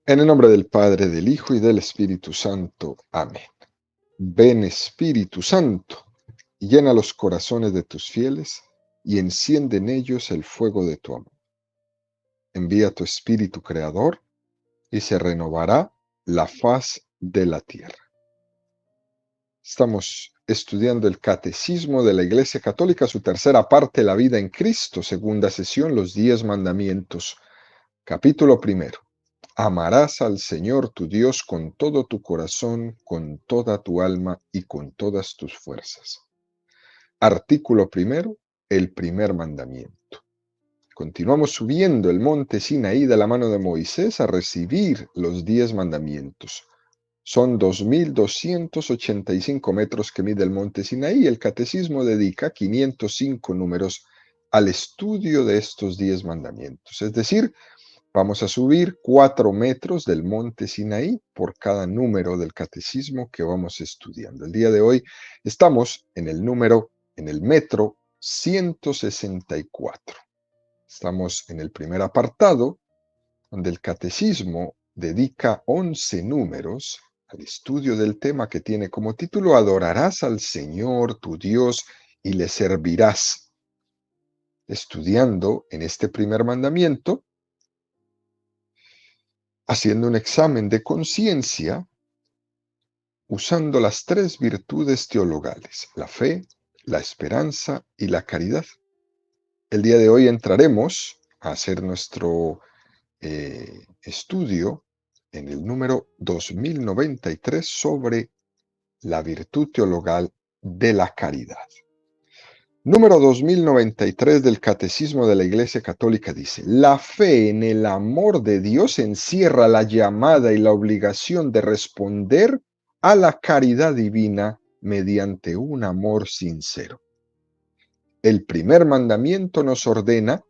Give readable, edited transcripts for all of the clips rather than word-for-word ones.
En el nombre del Padre, del Hijo y del Espíritu Santo. Amén. Ven Espíritu Santo, y llena los corazones de tus fieles, y enciende en ellos el fuego de tu amor. Envía tu Espíritu Creador, y se renovará la faz de la tierra. Estamos estudiando el Catecismo de la Iglesia Católica, su tercera parte, la vida en Cristo, segunda sesión, los 10 mandamientos. Capítulo primero. Amarás al Señor tu Dios con todo tu corazón, con toda tu alma y con todas tus fuerzas. Artículo primero, el primer mandamiento. Continuamos subiendo el monte Sinaí de la mano de Moisés a recibir los 10 mandamientos. Son 2.285 metros que mide el monte Sinaí. El catecismo dedica 505 números al estudio de estos 10 mandamientos. Es decir, vamos a subir 4 metros del monte Sinaí por cada número del catecismo que vamos estudiando. El día de hoy estamos en el metro 164. Estamos en el primer apartado, donde el catecismo dedica 11 números al estudio del tema que tiene como título Adorarás al Señor tu Dios y le servirás. Estudiando en este primer mandamiento, haciendo un examen de conciencia, usando las 3 virtudes teologales, la fe, la esperanza y la caridad. El día de hoy entraremos a hacer nuestro estudio en el número 2093 sobre la virtud teologal de la caridad. Número 2093 del Catecismo de la Iglesia Católica dice: la fe en el amor de Dios encierra la llamada y la obligación de responder a la caridad divina mediante un amor sincero. El primer mandamiento nos ordena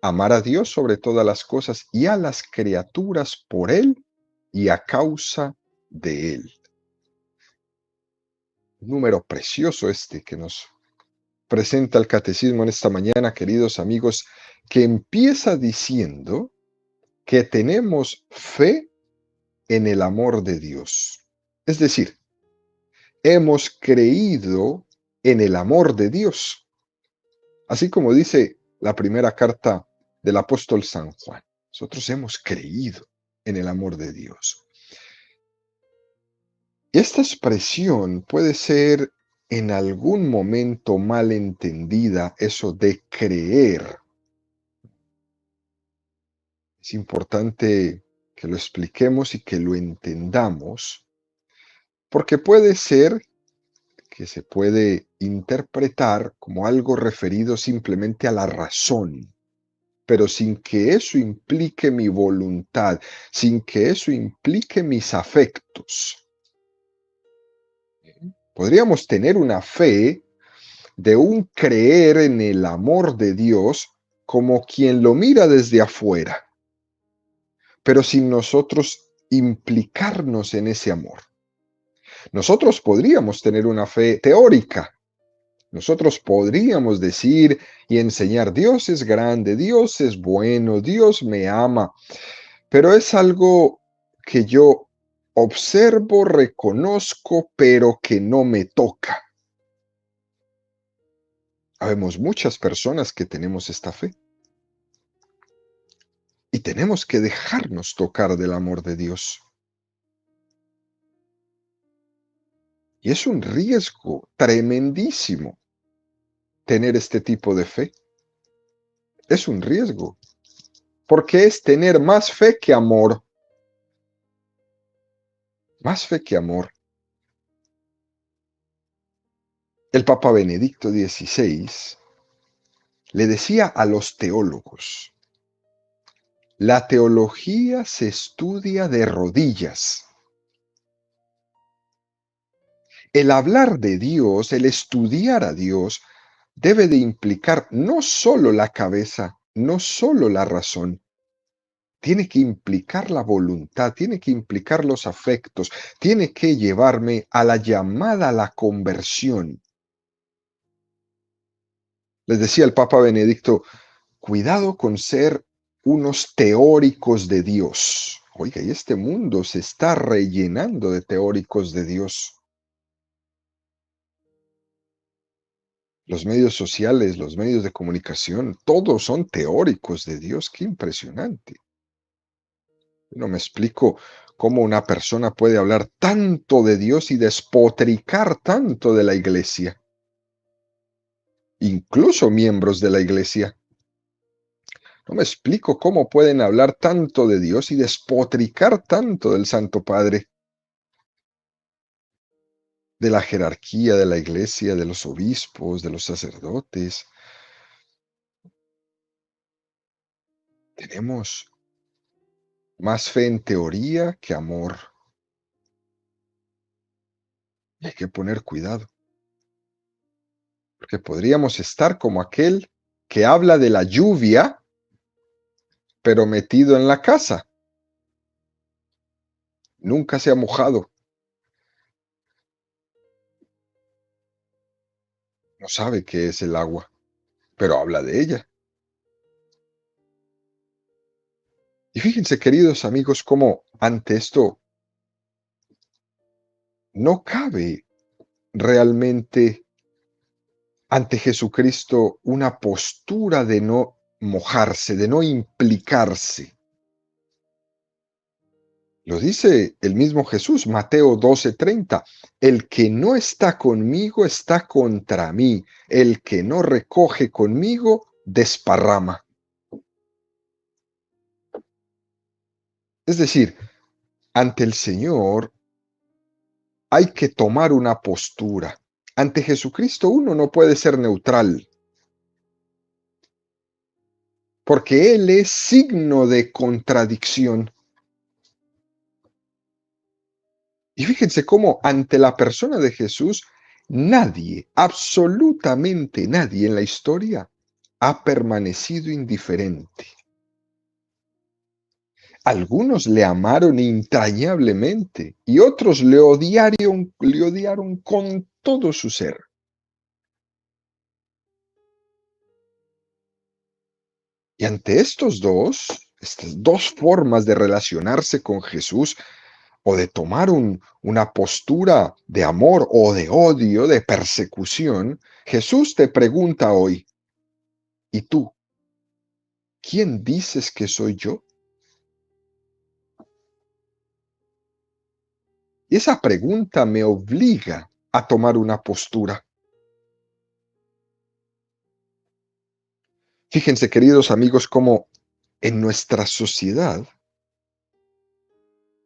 amar a Dios sobre todas las cosas y a las criaturas por Él y a causa de Él. Número precioso este que nos presenta el catecismo en esta mañana, queridos amigos, que empieza diciendo que tenemos fe en el amor de Dios. Es decir, hemos creído en el amor de Dios. Así como dice la primera carta del apóstol San Juan. Nosotros hemos creído en el amor de Dios. Y esta expresión puede ser en algún momento mal entendida, eso de creer. Es importante que lo expliquemos y que lo entendamos, porque puede ser que se puede interpretar como algo referido simplemente a la razón, pero sin que eso implique mi voluntad, sin que eso implique mis afectos. Podríamos tener una fe de un creer en el amor de Dios como quien lo mira desde afuera, pero sin nosotros implicarnos en ese amor. Nosotros podríamos tener una fe teórica. Nosotros podríamos decir y enseñar: Dios es grande, Dios es bueno, Dios me ama, pero es algo que yo observo, reconozco, pero que no me toca. Habemos muchas personas que tenemos esta fe y tenemos que dejarnos tocar del amor de Dios. Y es un riesgo tremendísimo tener este tipo de fe. Es un riesgo, porque es tener más fe que amor. Más fe que amor. El Papa Benedicto XVI le decía a los teólogos: la teología se estudia de rodillas. El hablar de Dios, el estudiar a Dios, debe de implicar no solo la cabeza, no solo la razón, tiene que implicar la voluntad, tiene que implicar los afectos, tiene que llevarme a la llamada a la conversión. Les decía el Papa Benedicto: cuidado con ser unos teóricos de Dios. Oiga, y este mundo se está rellenando de teóricos de Dios. Los medios sociales, los medios de comunicación, todos son teóricos de Dios. Qué impresionante. No me explico cómo una persona puede hablar tanto de Dios y despotricar tanto de la iglesia, incluso miembros de la iglesia. No me explico cómo pueden hablar tanto de Dios y despotricar tanto del Santo Padre, de la jerarquía de la iglesia, de los obispos, de los sacerdotes. Tenemos más fe en teoría que amor. Y hay que poner cuidado, porque podríamos estar como aquel que habla de la lluvia, pero metido en la casa. Nunca se ha mojado. No sabe qué es el agua, pero habla de ella. Y fíjense, queridos amigos, cómo ante esto no cabe realmente ante Jesucristo una postura de no mojarse, de no implicarse. Lo dice el mismo Jesús, Mateo 12:30, el que no está conmigo está contra mí, el que no recoge conmigo desparrama. Es decir, ante el Señor hay que tomar una postura. Ante Jesucristo uno no puede ser neutral, porque Él es signo de contradicción. Y fíjense cómo ante la persona de Jesús, nadie, absolutamente nadie en la historia ha permanecido indiferente. Algunos le amaron entrañablemente y otros le odiaron con todo su ser. Y ante estas dos formas de relacionarse con Jesús, o de tomar una postura de amor o de odio, de persecución, Jesús te pregunta hoy, ¿y tú? ¿Quién dices que soy yo? Y esa pregunta me obliga a tomar una postura. Fíjense, queridos amigos, cómo en nuestra sociedad,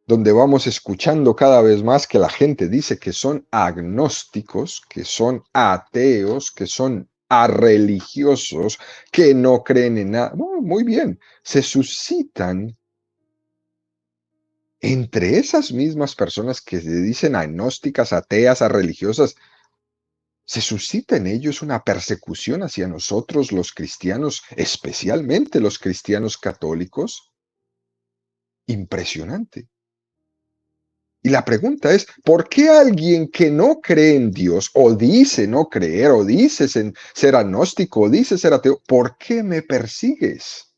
donde vamos escuchando cada vez más que la gente dice que son agnósticos, que son ateos, que son arreligiosos, que no creen en nada. No, muy bien, se suscitan entre esas mismas personas que se dicen agnósticas, ateas, religiosas, se suscita en ellos una persecución hacia nosotros los cristianos, especialmente los cristianos católicos, impresionante. Y la pregunta es, ¿por qué alguien que no cree en Dios, o dice no creer, o dice ser agnóstico, o dice ser ateo, ¿por qué me persigues?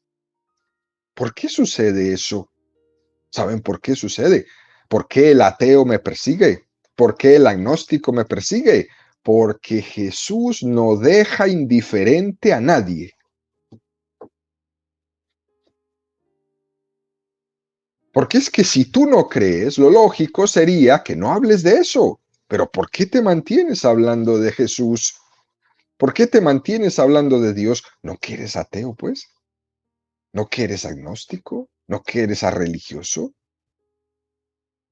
¿Por qué sucede eso? ¿Saben por qué sucede? ¿Por qué el ateo me persigue? ¿Por qué el agnóstico me persigue? Porque Jesús no deja indiferente a nadie. Porque es que si tú no crees, lo lógico sería que no hables de eso. Pero ¿por qué te mantienes hablando de Jesús? ¿Por qué te mantienes hablando de Dios? ¿No que eres ateo, pues? ¿No que eres agnóstico? ¿No que eres religioso?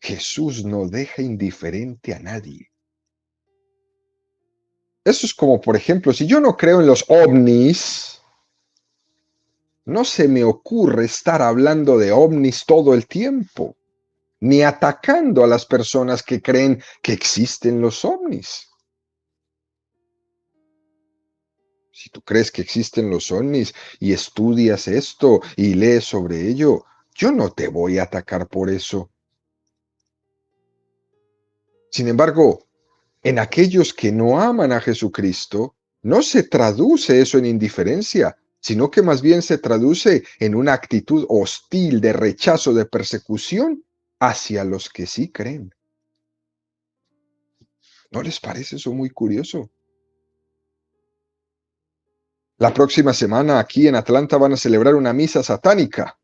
Jesús no deja indiferente a nadie. Eso es como, por ejemplo, si yo no creo en los ovnis, no se me ocurre estar hablando de ovnis todo el tiempo, ni atacando a las personas que creen que existen los ovnis. Si tú crees que existen los ovnis y estudias esto y lees sobre ello, yo no te voy a atacar por eso. Sin embargo, en aquellos que no aman a Jesucristo, no se traduce eso en indiferencia, sino que más bien se traduce en una actitud hostil de rechazo, de persecución hacia los que sí creen. ¿No les parece eso muy curioso? La próxima semana aquí en Atlanta van a celebrar una misa satánica,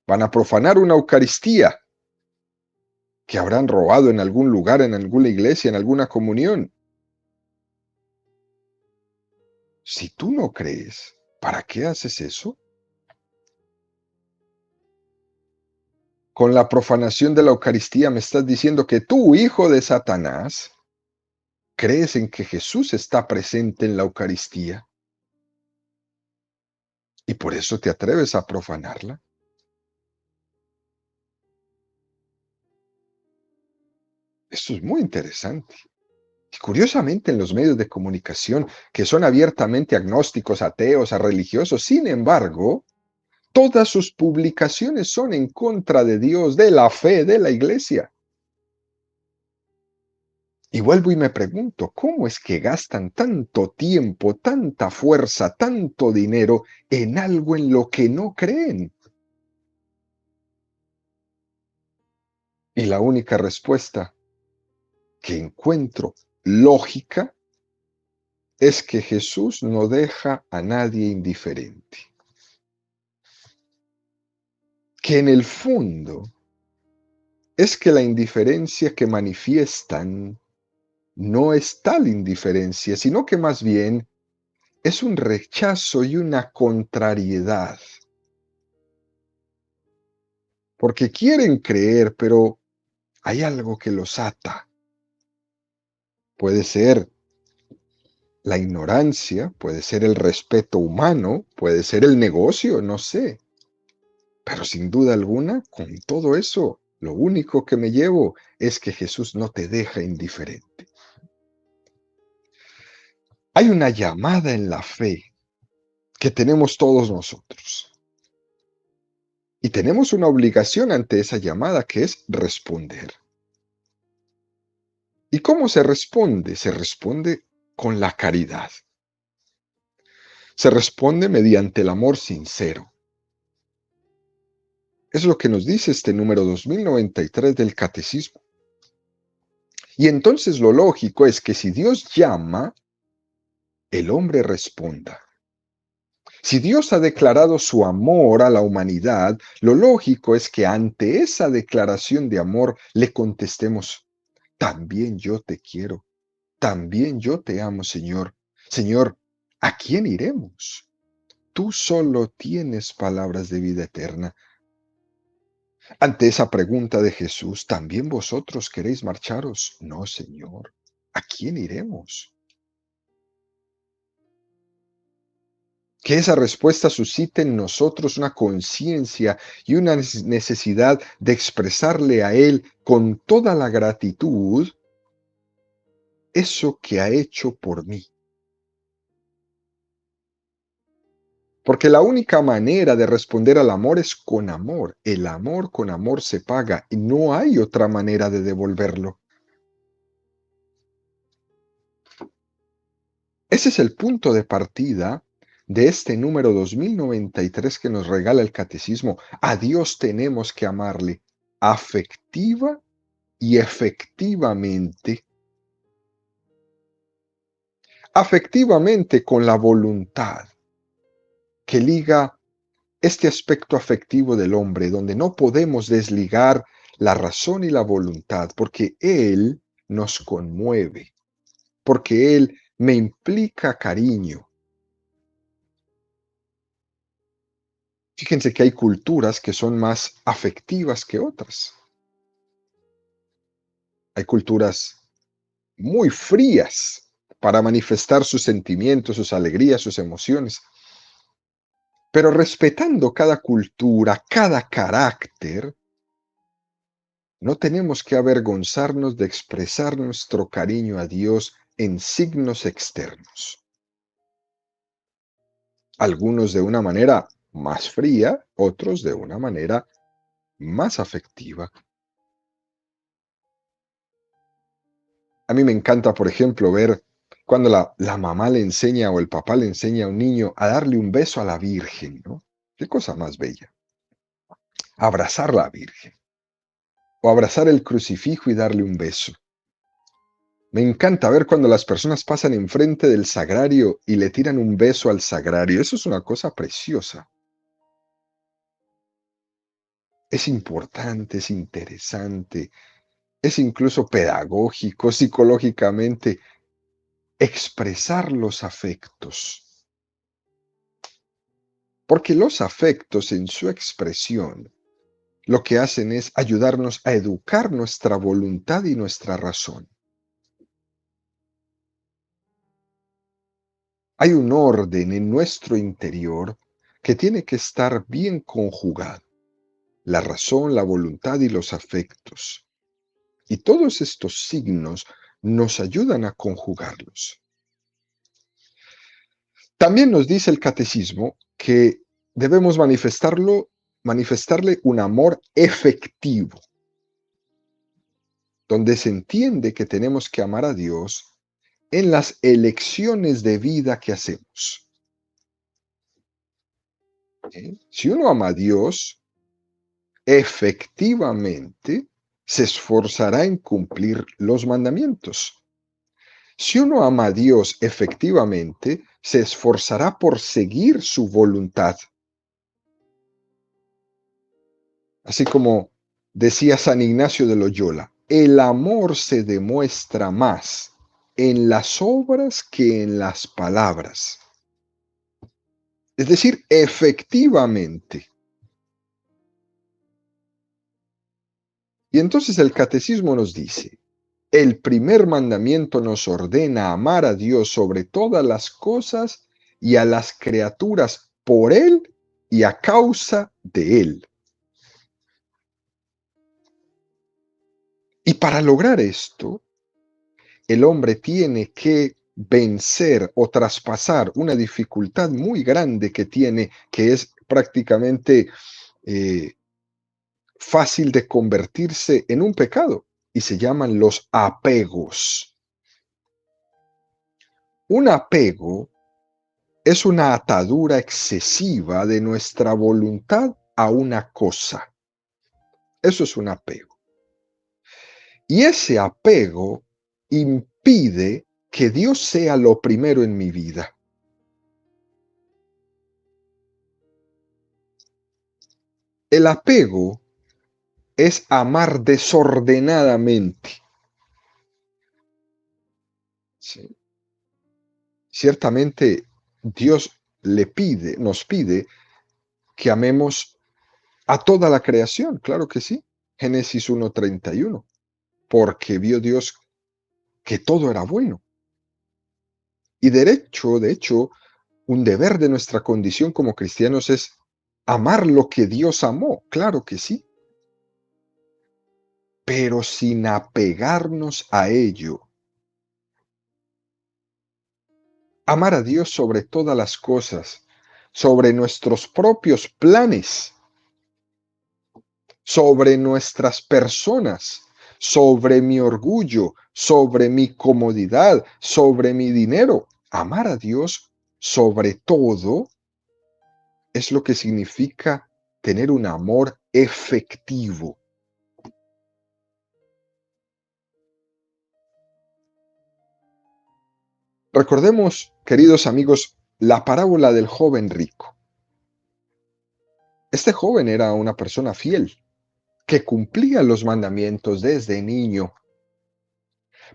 van a profanar una Eucaristía que habrán robado en algún lugar, en alguna iglesia, en alguna comunión. Si tú no crees, ¿para qué haces eso? Con la profanación de la Eucaristía me estás diciendo que tú, hijo de Satanás, crees en que Jesús está presente en la Eucaristía y por eso te atreves a profanarla. Esto es muy interesante. Y curiosamente en los medios de comunicación que son abiertamente agnósticos, ateos, a religiosos, sin embargo, todas sus publicaciones son en contra de Dios, de la fe, de la iglesia. Y vuelvo y me pregunto, ¿cómo es que gastan tanto tiempo, tanta fuerza, tanto dinero en algo en lo que no creen? Y la única respuesta que encuentro lógica es que Jesús no deja a nadie indiferente. Que en el fondo es que la indiferencia que manifiestan no es tal indiferencia, sino que más bien es un rechazo y una contrariedad. Porque quieren creer, pero hay algo que los ata. Puede ser la ignorancia, puede ser el respeto humano, puede ser el negocio, no sé. Pero sin duda alguna, con todo eso, lo único que me llevo es que Jesús no te deja indiferente. Hay una llamada en la fe que tenemos todos nosotros. Y tenemos una obligación ante esa llamada que es responder. ¿Y cómo se responde? Se responde con la caridad. Se responde mediante el amor sincero. Es lo que nos dice este número 2093 del Catecismo. Y entonces lo lógico es que si Dios llama, el hombre responda. Si Dios ha declarado su amor a la humanidad, lo lógico es que ante esa declaración de amor le contestemos, también yo te quiero, también yo te amo, Señor. Señor, ¿a quién iremos? Tú solo tienes palabras de vida eterna. Ante esa pregunta de Jesús, ¿también vosotros queréis marcharos? No, Señor. ¿A quién iremos? Que esa respuesta suscite en nosotros una conciencia y una necesidad de expresarle a Él con toda la gratitud eso que ha hecho por mí. Porque la única manera de responder al amor es con amor. El amor con amor se paga y no hay otra manera de devolverlo. Ese es el punto de partida de este número 2093 que nos regala el Catecismo. A Dios tenemos que amarle afectiva y efectivamente. Afectivamente con la voluntad que liga este aspecto afectivo del hombre, donde no podemos desligar la razón y la voluntad, porque Él nos conmueve, porque Él me implica cariño. Fíjense que hay culturas que son más afectivas que otras. Hay culturas muy frías para manifestar sus sentimientos, sus alegrías, sus emociones. Pero respetando cada cultura, cada carácter, no tenemos que avergonzarnos de expresar nuestro cariño a Dios en signos externos. Algunos de una manera más fría, otros de una manera más afectiva. A mí me encanta, por ejemplo, ver Cuando la mamá le enseña o el papá le enseña a un niño a darle un beso a la Virgen, ¿no? Qué cosa más bella. Abrazar a la Virgen o abrazar el crucifijo y darle un beso. Me encanta ver cuando las personas pasan enfrente del sagrario y le tiran un beso al sagrario. Eso es una cosa preciosa. Es importante, es interesante, es incluso pedagógico, psicológicamente, expresar los afectos. Porque los afectos en su expresión lo que hacen es ayudarnos a educar nuestra voluntad y nuestra razón. Hay un orden en nuestro interior que tiene que estar bien conjugado. La razón, la voluntad y los afectos. Y todos estos signos nos ayudan a conjugarlos. También nos dice el catecismo que debemos manifestarle un amor efectivo, donde se entiende que tenemos que amar a Dios en las elecciones de vida que hacemos. Si uno ama a Dios, efectivamente se esforzará en cumplir los mandamientos. Si uno ama a Dios efectivamente, se esforzará por seguir su voluntad. Así como decía San Ignacio de Loyola, el amor se demuestra más en las obras que en las palabras. Es decir, efectivamente. Y entonces el catecismo nos dice, el primer mandamiento nos ordena amar a Dios sobre todas las cosas y a las criaturas por Él y a causa de Él. Y para lograr esto, el hombre tiene que vencer o traspasar una dificultad muy grande que tiene, que es prácticamente eh, fácil de convertirse en un pecado, y se llaman los apegos. Un apego es una atadura excesiva de nuestra voluntad a una cosa. Eso es un apego. Y ese apego impide que Dios sea lo primero en mi vida. El apego es amar desordenadamente. ¿Sí? Ciertamente Dios nos pide que amemos a toda la creación, claro que sí. Génesis 1:31, porque vio Dios que todo era bueno. Y de hecho, un deber de nuestra condición como cristianos es amar lo que Dios amó, claro que sí, pero sin apegarnos a ello. Amar a Dios sobre todas las cosas, sobre nuestros propios planes, sobre nuestras personas, sobre mi orgullo, sobre mi comodidad, sobre mi dinero. Amar a Dios sobre todo es lo que significa tener un amor efectivo. Recordemos, queridos amigos, la parábola del joven rico. Este joven era una persona fiel, que cumplía los mandamientos desde niño,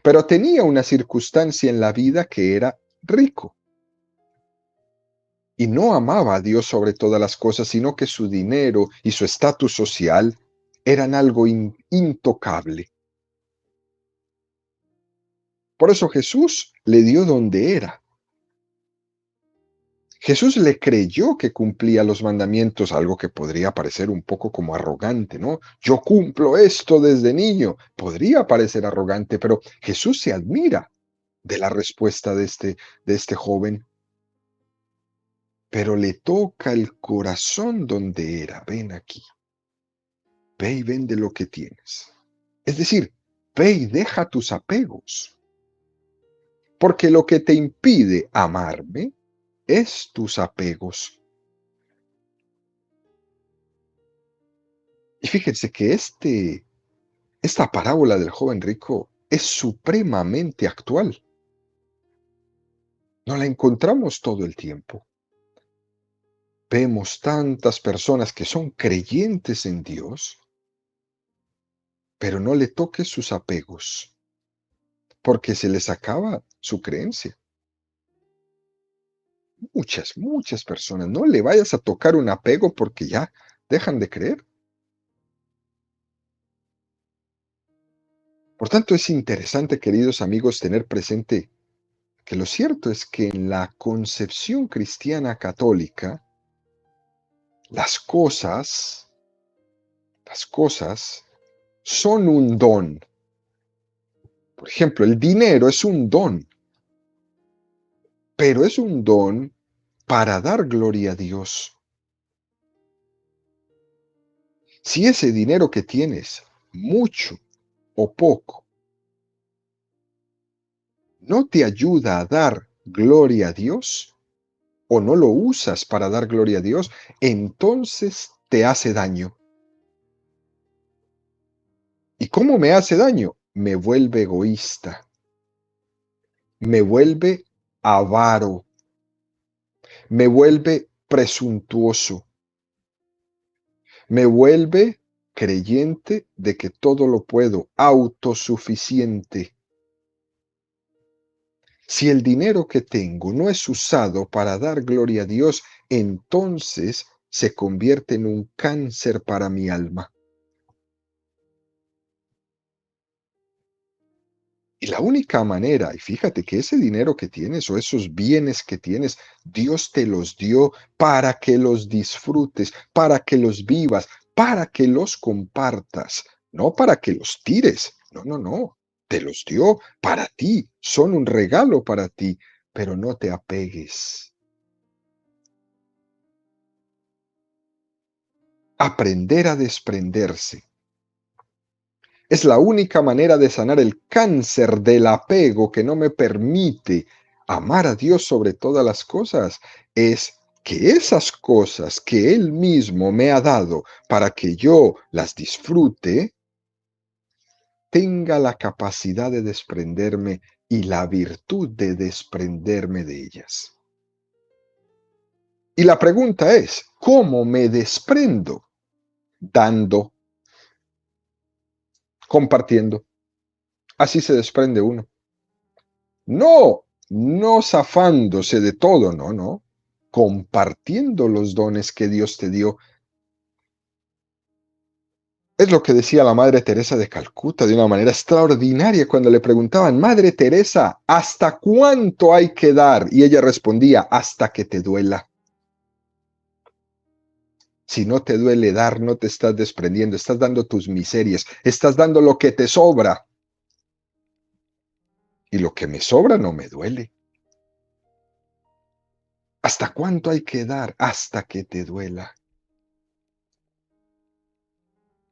pero tenía una circunstancia en la vida que era rico. Y no amaba a Dios sobre todas las cosas, sino que su dinero y su estatus social eran algo intocable. Por eso Jesús le dio donde era. Jesús le creyó que cumplía los mandamientos, algo que podría parecer un poco como arrogante, ¿no? Yo cumplo esto desde niño. Podría parecer arrogante, pero Jesús se admira de la respuesta de este joven, pero le toca el corazón donde era. Ven aquí, ve y vende lo que tienes. Es decir, ve y deja tus apegos. porque lo que te impide amarme es tus apegos. Y fíjense que esta parábola del joven rico es supremamente actual. No la encontramos todo el tiempo. Vemos tantas personas que son creyentes en Dios, pero no le toques sus apegos, porque se les acaba su creencia. Muchas personas. No le vayas a tocar un apego porque ya dejan de creer. Por tanto, es interesante, queridos amigos, tener presente que lo cierto es que en la concepción cristiana católica, las cosas son un don. Por ejemplo, el dinero es un don, pero es un don para dar gloria a Dios. Si ese dinero que tienes, mucho o poco, no te ayuda a dar gloria a Dios, o no lo usas para dar gloria a Dios, entonces te hace daño. ¿Y cómo me hace daño? Me vuelve egoísta, me vuelve avaro, me vuelve presuntuoso, me vuelve creyente de que todo lo puedo, autosuficiente. Si el dinero que tengo no es usado para dar gloria a Dios, entonces se convierte en un cáncer para mi alma. Y la única manera, y fíjate que ese dinero que tienes o esos bienes que tienes, Dios te los dio para que los disfrutes, para que los vivas, para que los compartas, no para que los tires. No, no, no. Te los dio para ti, son un regalo para ti, pero no te apegues. Aprender a desprenderse. Es la única manera de sanar el cáncer del apego que no me permite amar a Dios sobre todas las cosas. Es que esas cosas que Él mismo me ha dado para que yo las disfrute, tenga la capacidad de desprenderme y la virtud de desprenderme de ellas. Y la pregunta es, ¿cómo me desprendo? Dando, compartiendo. Así se desprende uno. No zafándose de todo, no, no. Compartiendo los dones que Dios te dio. Es lo que decía la Madre Teresa de Calcuta de una manera extraordinaria cuando le preguntaban, Madre Teresa, ¿hasta cuánto hay que dar? Y ella respondía, hasta que te duela. Si no te duele dar, no te estás desprendiendo, estás dando tus miserias, estás dando lo que te sobra. Y lo que me sobra no me duele. ¿Hasta cuánto hay que dar? Hasta que te duela.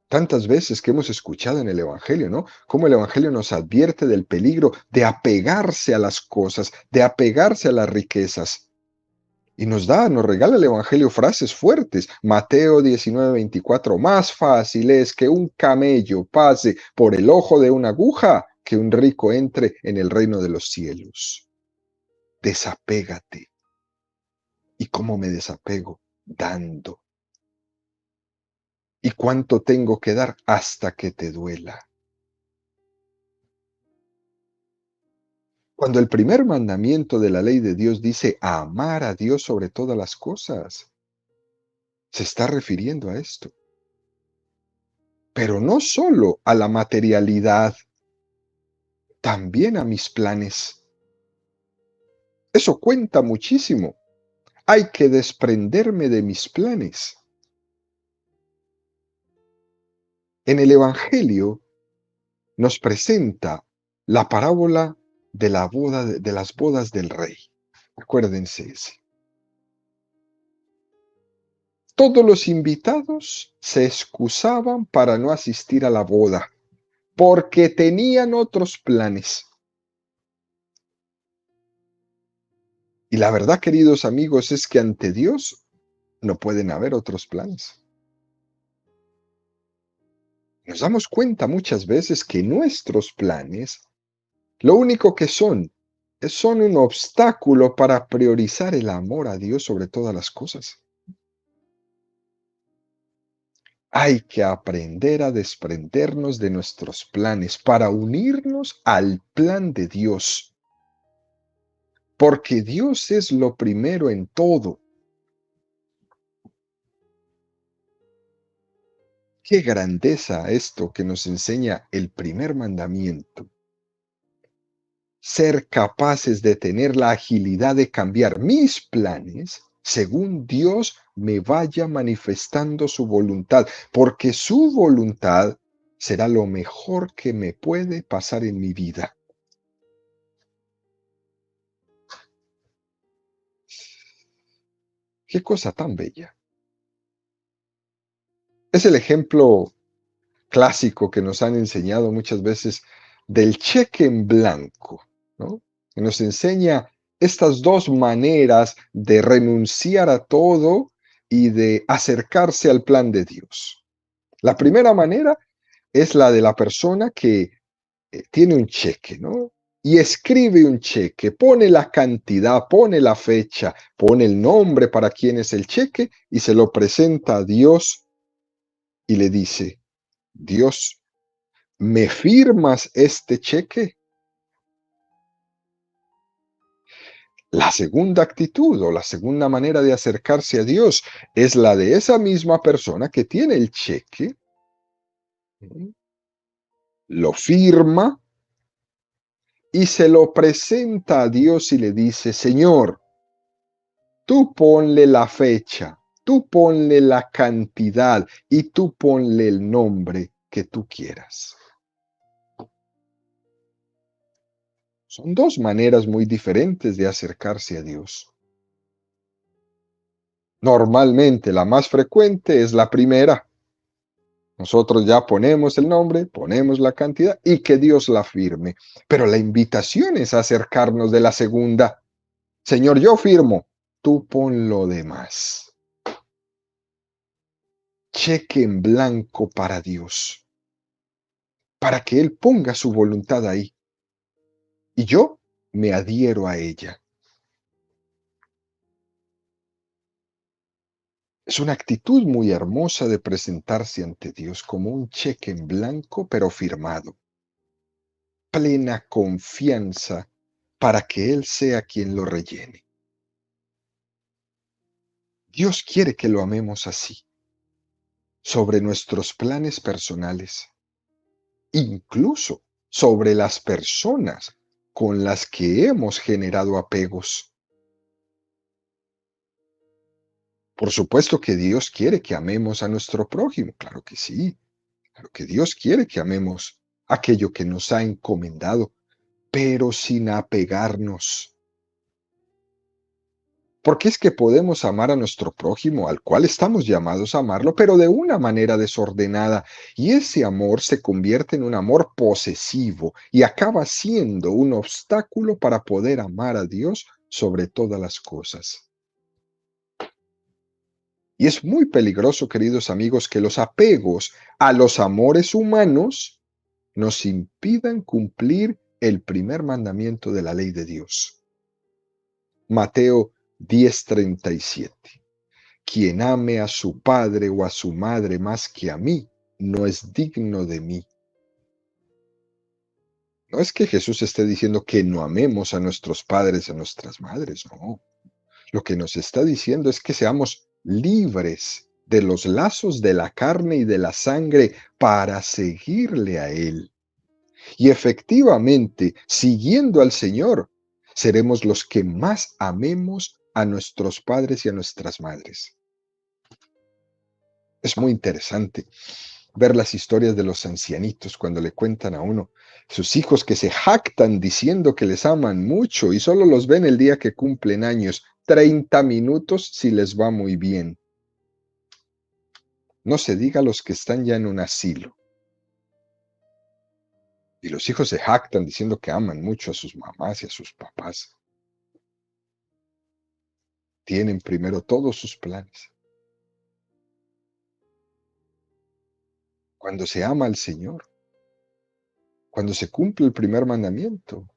Tantas veces que hemos escuchado en el Evangelio, ¿no? Cómo el Evangelio nos advierte del peligro de apegarse a las cosas, de apegarse a las riquezas. Y nos regala el Evangelio frases fuertes. Mateo 19:24, más fácil es que un camello pase por el ojo de una aguja que un rico entre en el reino de los cielos. Desapégate. ¿Y cómo me desapego? Dando. ¿Y cuánto tengo que dar? Hasta que te duela. Cuando el primer mandamiento de la ley de Dios dice amar a Dios sobre todas las cosas, se está refiriendo a esto. Pero no solo a la materialidad, también a mis planes. Eso cuenta muchísimo. Hay que desprenderme de mis planes. En el Evangelio nos presenta la parábola de la boda de las bodas del rey. Acuérdense ese. Todos los invitados se excusaban para no asistir a la boda, porque tenían otros planes. Y la verdad, queridos amigos, es que ante Dios no pueden haber otros planes. Nos damos cuenta muchas veces que nuestros planes, lo único que son un obstáculo para priorizar el amor a Dios sobre todas las cosas. Hay que aprender a desprendernos de nuestros planes para unirnos al plan de Dios, porque Dios es lo primero en todo. Qué grandeza esto que nos enseña el primer mandamiento. Ser capaces de tener la agilidad de cambiar mis planes según Dios me vaya manifestando su voluntad, porque su voluntad será lo mejor que me puede pasar en mi vida. Qué cosa tan bella. Es el ejemplo clásico que nos han enseñado muchas veces del cheque en blanco, ¿no? Que nos enseña estas dos maneras de renunciar a todo y de acercarse al plan de Dios. La primera manera es la de la persona que tiene un cheque, ¿no? Y escribe un cheque, pone la cantidad, pone la fecha, pone el nombre para quién es el cheque y se lo presenta a Dios y le dice, Dios, ¿me firmas este cheque? La segunda actitud o la segunda manera de acercarse a Dios es la de esa misma persona que tiene el cheque, ¿sí? Lo firma y se lo presenta a Dios y le dice, Señor, tú ponle la fecha, tú ponle la cantidad y tú ponle el nombre que tú quieras. Son dos maneras muy diferentes de acercarse a Dios. Normalmente la más frecuente es la primera. Nosotros ya ponemos el nombre, ponemos la cantidad y que Dios la firme. Pero la invitación es acercarnos de la segunda. Señor, yo firmo, tú pon lo demás. Cheque en blanco para Dios, para que Él ponga su voluntad ahí. Y yo me adhiero a ella. Es una actitud muy hermosa de presentarse ante Dios como un cheque en blanco, pero firmado. Plena confianza para que Él sea quien lo rellene. Dios quiere que lo amemos así, sobre nuestros planes personales, incluso sobre las personas con las que hemos generado apegos. Por supuesto que Dios quiere que amemos a nuestro prójimo, claro que sí, claro que Dios quiere que amemos aquello que nos ha encomendado, pero sin apegarnos. Porque es que podemos amar a nuestro prójimo, al cual estamos llamados a amarlo, pero de una manera desordenada. Y ese amor se convierte en un amor posesivo y acaba siendo un obstáculo para poder amar a Dios sobre todas las cosas. Y es muy peligroso, queridos amigos, que los apegos a los amores humanos nos impidan cumplir el primer mandamiento de la ley de Dios. Mateo 10:37. Quien ame a su padre o a su madre más que a mí, no es digno de mí. No es que Jesús esté diciendo que no amemos a nuestros padres, a nuestras madres, no. Lo que nos está diciendo es que seamos libres de los lazos de la carne y de la sangre para seguirle a Él. Y efectivamente, siguiendo al Señor, seremos los que más amemos a nuestros padres y a nuestras madres. Es muy interesante ver las historias de los ancianitos cuando le cuentan a uno sus hijos que se jactan diciendo que les aman mucho y solo los ven el día que cumplen años, 30 minutos si les va muy bien. No se diga los que están ya en un asilo. Y los hijos se jactan diciendo que aman mucho a sus mamás y a sus papás. tienen primero todos sus planes. Cuando se ama al Señor, cuando se cumple el primer mandamiento,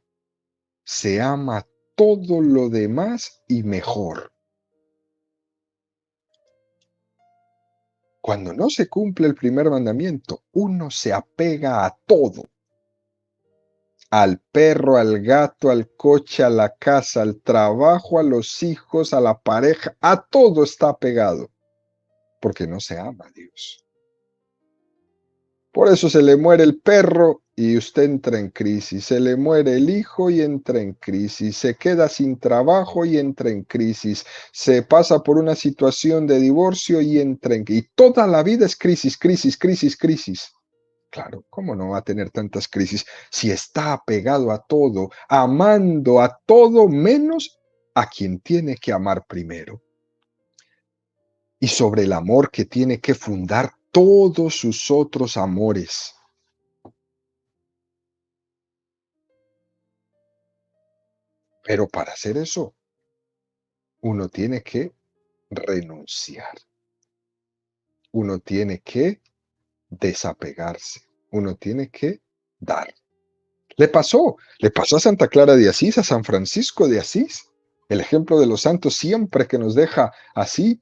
se ama todo lo demás y mejor. Cuando no se cumple el primer mandamiento, uno se apega a todo. Al perro, al gato, al coche, a la casa, al trabajo, a los hijos, a la pareja, a todo está apegado, porque no se ama a Dios. Por eso se le muere el perro y usted entra en crisis, se le muere el hijo y entra en crisis, se queda sin trabajo y entra en crisis, se pasa por una situación de divorcio y entra en crisis. Y toda la vida es crisis, crisis, crisis, crisis. Claro, ¿cómo no va a tener tantas crisis si está apegado a todo, amando a todo menos a quien tiene que amar primero? Y sobre el amor que tiene que fundar todos sus otros amores. Pero para hacer eso, uno tiene que renunciar, uno tiene que desapegarse, uno tiene que dar. Le pasó a Santa Clara de Asís, a San Francisco de Asís. El ejemplo de los santos siempre que nos deja así.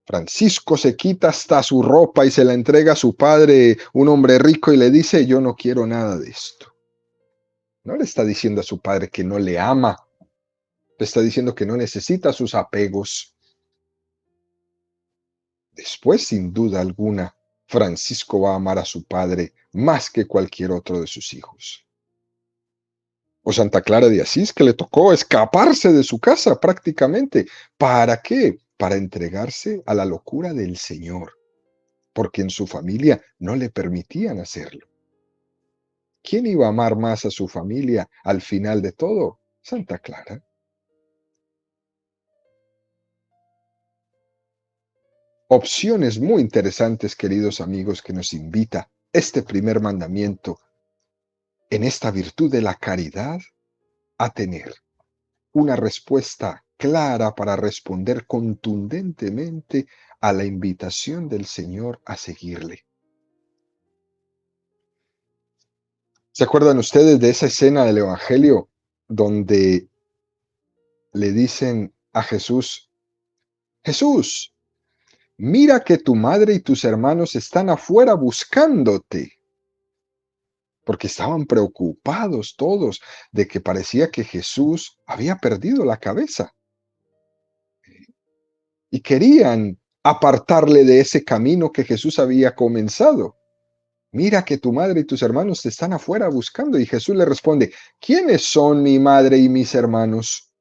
Francisco se quita hasta su ropa y se la entrega a su padre, un hombre rico, y le dice, yo no quiero nada de esto. No le está diciendo a su padre que no le ama, le está diciendo que no necesita sus apegos. Después, sin duda alguna, Francisco va a amar a su padre más que cualquier otro de sus hijos. O Santa Clara de Asís, que le tocó escaparse de su casa prácticamente. ¿Para qué? Para entregarse a la locura del Señor, porque en su familia no le permitían hacerlo. ¿Quién iba a amar más a su familia al final de todo? Santa Clara. Opciones muy interesantes, queridos amigos, que nos invita este primer mandamiento en esta virtud de la caridad a tener una respuesta clara para responder contundentemente a la invitación del Señor a seguirle. ¿Se acuerdan ustedes de esa escena del Evangelio donde le dicen a Jesús, Jesús, mira que tu madre y tus hermanos están afuera buscándote? Porque estaban preocupados todos de que parecía que Jesús había perdido la cabeza y querían apartarle de ese camino que Jesús había comenzado. Mira que tu madre y tus hermanos te están afuera buscando. Y Jesús le responde, ¿quiénes son mi madre y mis hermanos?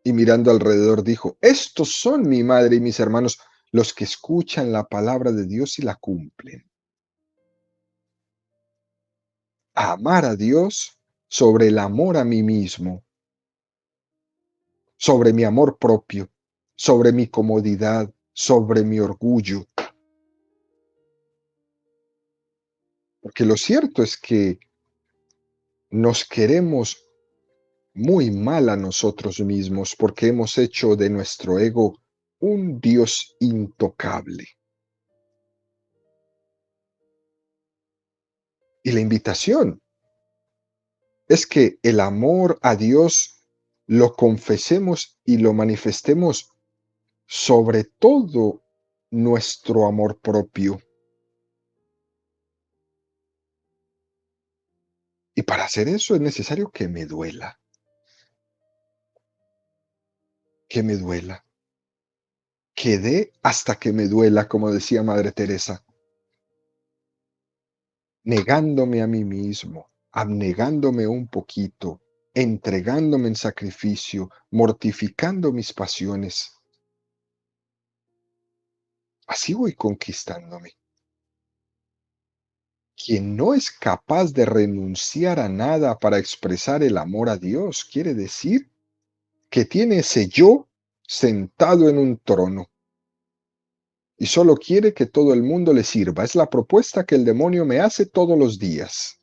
Y mirando alrededor dijo, estos son mi madre y mis hermanos, los que escuchan la palabra de Dios y la cumplen. Amar a Dios sobre el amor a mí mismo, sobre mi amor propio, sobre mi comodidad, sobre mi orgullo. Porque lo cierto es que nos queremos muy mal a nosotros mismos porque hemos hecho de nuestro ego un Dios intocable. Y la invitación es que el amor a Dios lo confesemos y lo manifestemos sobre todo nuestro amor propio. Y para hacer eso es necesario que me duela, que me duela, que dé hasta que me duela, como decía Madre Teresa, negándome a mí mismo, abnegándome un poquito, entregándome en sacrificio, mortificando mis pasiones. Así voy conquistándome. Quien no es capaz de renunciar a nada para expresar el amor a Dios, quiere decir que tiene ese yo sentado en un trono y solo quiere que todo el mundo le sirva. Es la propuesta que el demonio me hace todos los días.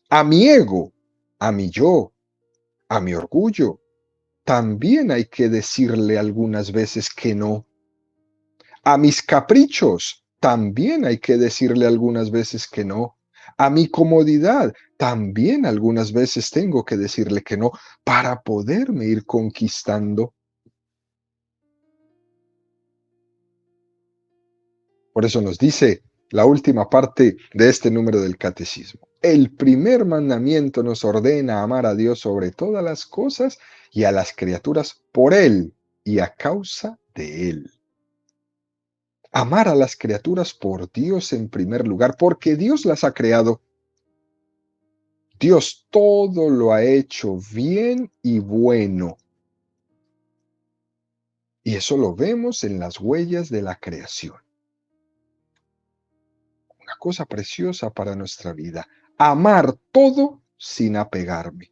A mi ego, a mi yo, a mi orgullo, también hay que decirle algunas veces que no. A mis caprichos, también hay que decirle algunas veces que no. A mi comodidad, también algunas veces tengo que decirle que no para poderme ir conquistando. Por eso nos dice la última parte de este número del catecismo. El primer mandamiento nos ordena amar a Dios sobre todas las cosas y a las criaturas por Él y a causa de Él. Amar a las criaturas por Dios en primer lugar, porque Dios las ha creado. Dios todo lo ha hecho bien y bueno. Y eso lo vemos en las huellas de la creación. Una cosa preciosa para nuestra vida. Amar todo sin apegarme.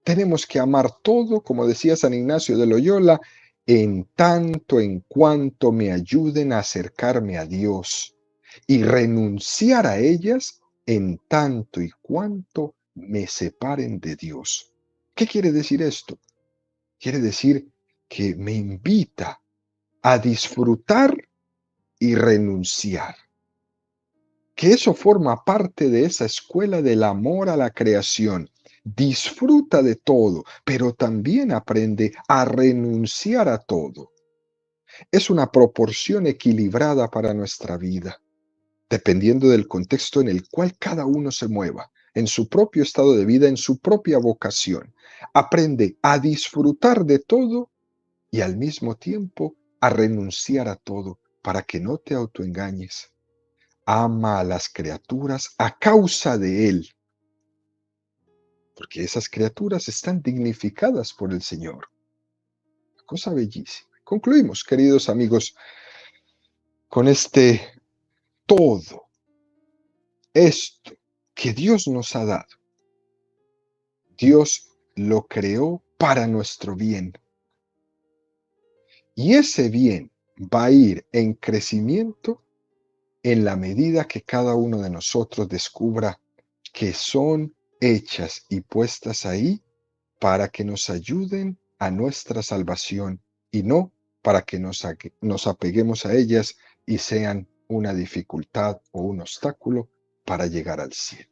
Tenemos que amar todo, como decía San Ignacio de Loyola, en tanto en cuanto me ayuden a acercarme a Dios y renunciar a ellas en tanto y cuanto me separen de Dios. ¿Qué quiere decir esto? Quiere decir que me invita a disfrutar y renunciar. Que eso forma parte de esa escuela del amor a la creación. Disfruta de todo, pero también aprende a renunciar a todo. Es una proporción equilibrada para nuestra vida, dependiendo del contexto en el cual cada uno se mueva, en su propio estado de vida, en su propia vocación. Aprende a disfrutar de todo y al mismo tiempo a renunciar a todo para que no te autoengañes. Ama a las criaturas a causa de Él, porque esas criaturas están dignificadas por el Señor. Cosa bellísima. Concluimos, queridos amigos, con este todo, esto que Dios nos ha dado. Dios lo creó para nuestro bien. Y ese bien va a ir en crecimiento en la medida que cada uno de nosotros descubra que son hechas y puestas ahí para que nos ayuden a nuestra salvación y no para que nos apeguemos a ellas y sean una dificultad o un obstáculo para llegar al cielo.